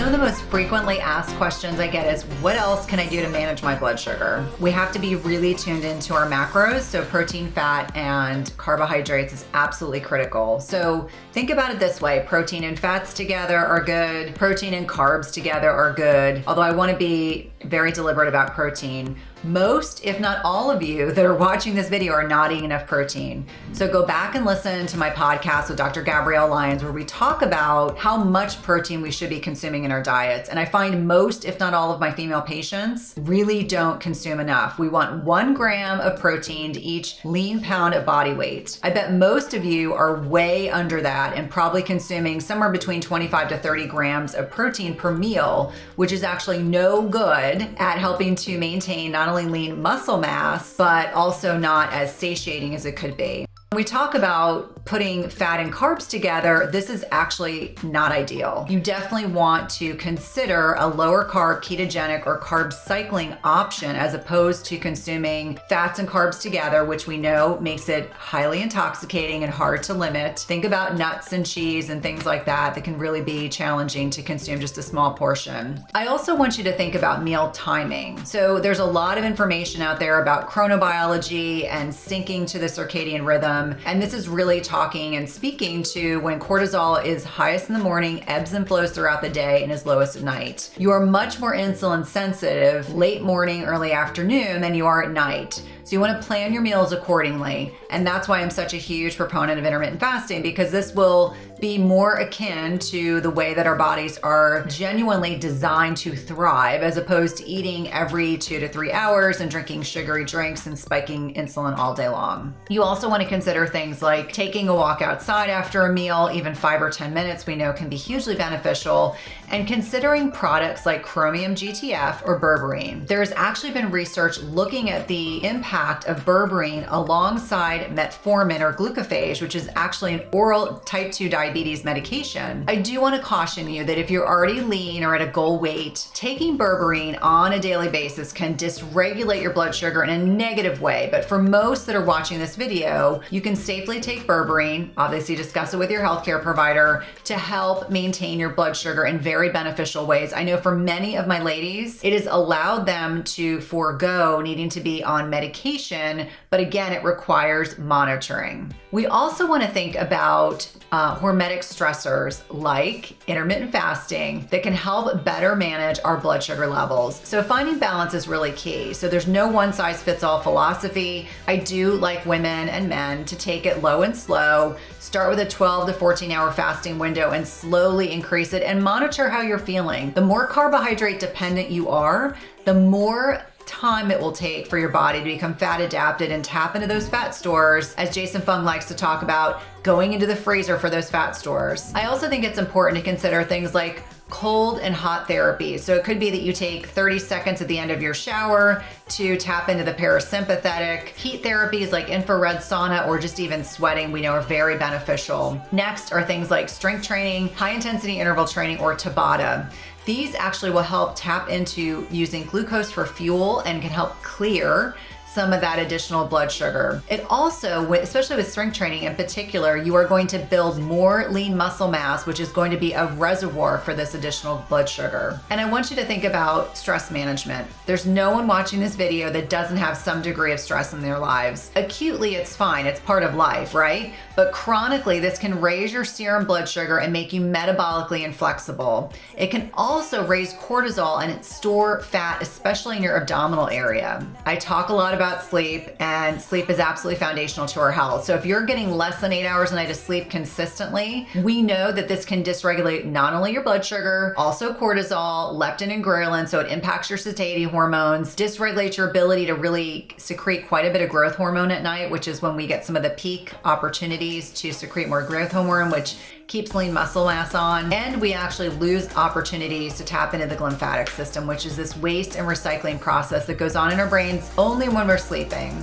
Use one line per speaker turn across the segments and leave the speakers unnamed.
Some of the most frequently asked questions I get is, what else can I do to manage my blood sugar? We have to be really tuned into our macros, so protein, fat, and carbohydrates is absolutely critical. So think about it this way, protein and fats together are good, protein and carbs together are good, although I want to be very deliberate about protein. Most, if not all of you that are watching this video are not eating enough protein. So go back and listen to my podcast with Dr. Gabrielle Lyons, where we talk about how much protein we should be consuming in our diets. And I find most, if not all of my female patients really don't consume enough. We want 1 gram of protein to each lean pound of body weight. I bet most of you are way under that and probably consuming somewhere between 25 to 30 grams of protein per meal, which is actually no good at helping to maintain not only lean muscle mass, but also not as satiating as it could be. When we talk about putting fat and carbs together, this is actually not ideal. You definitely want to consider a lower carb, ketogenic, or carb cycling option as opposed to consuming fats and carbs together, which we know makes it highly intoxicating and hard to limit. Think about nuts and cheese and things like that that can really be challenging to consume just a small portion. I also want you to think about meal timing. So there's a lot of information out there about chronobiology and syncing to the circadian rhythm. And this is really talking and speaking to when cortisol is highest in the morning, ebbs and flows throughout the day, and is lowest at night. You are much more insulin sensitive late morning, early afternoon than you are at night. So you want to plan your meals accordingly. And that's why I'm such a huge proponent of intermittent fasting, because this will be more akin to the way that our bodies are genuinely designed to thrive, as opposed to eating every 2 to 3 hours and drinking sugary drinks and spiking insulin all day long. You also want to consider things like taking a walk outside after a meal, even 5 or 10 minutes we know can be hugely beneficial, and considering products like chromium GTF or berberine. There's actually been research looking at the impact of berberine alongside metformin or glucophage, which is actually an oral type 2 diabetes medication. I do want to caution you that if you're already lean or at a goal weight, taking berberine on a daily basis can dysregulate your blood sugar in a negative way. But for most that are watching this video, you can safely take berberine, obviously discuss it with your healthcare provider, to help maintain your blood sugar in very beneficial ways. I know for many of my ladies, it has allowed them to forego needing to be on medication, but again, it requires monitoring. We also want to think about hormetic stressors like intermittent fasting that can help better manage our blood sugar levels. So finding balance is really key. So there's no one size fits all philosophy. I do like women and men to take it low and slow, start with a 12 to 14 hour fasting window and slowly increase it and monitor how you're feeling. The more carbohydrate dependent you are, the more time it will take for your body to become fat adapted and tap into those fat stores, as Jason Fung likes to talk about, going into the freezer for those fat stores. I also think it's important to consider things like cold and hot therapy. So it could be that you take 30 seconds at the end of your shower to tap into the parasympathetic. Heat therapies like infrared sauna or just even sweating we know are very beneficial. Next are things like strength training, high intensity interval training, or Tabata. These actually will help tap into using glucose for fuel and can help clear some of that additional blood sugar. It also, especially with strength training in particular, you are going to build more lean muscle mass, which is going to be a reservoir for this additional blood sugar. And I want you to think about stress management. There's no one watching this video that doesn't have some degree of stress in their lives. Acutely, it's fine. It's part of life, right? But chronically, this can raise your serum blood sugar and make you metabolically inflexible. It can also raise cortisol and store fat, especially in your abdominal area. I talk a lot about sleep, and sleep is absolutely foundational to our health. So if you're getting less than 8 hours a night of sleep consistently, we know that this can dysregulate not only your blood sugar, also cortisol, leptin, and ghrelin, so it impacts your satiety hormones, dysregulates your ability to really secrete quite a bit of growth hormone at night, which is when we get some of the peak opportunities to secrete more growth hormone, which keeps lean muscle mass on, and we actually lose opportunities to tap into the glymphatic system, which is this waste and recycling process that goes on in our brains only when we're sleeping.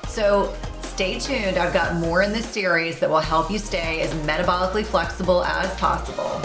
So stay tuned. I've got more in this series that will help you stay as metabolically flexible as possible.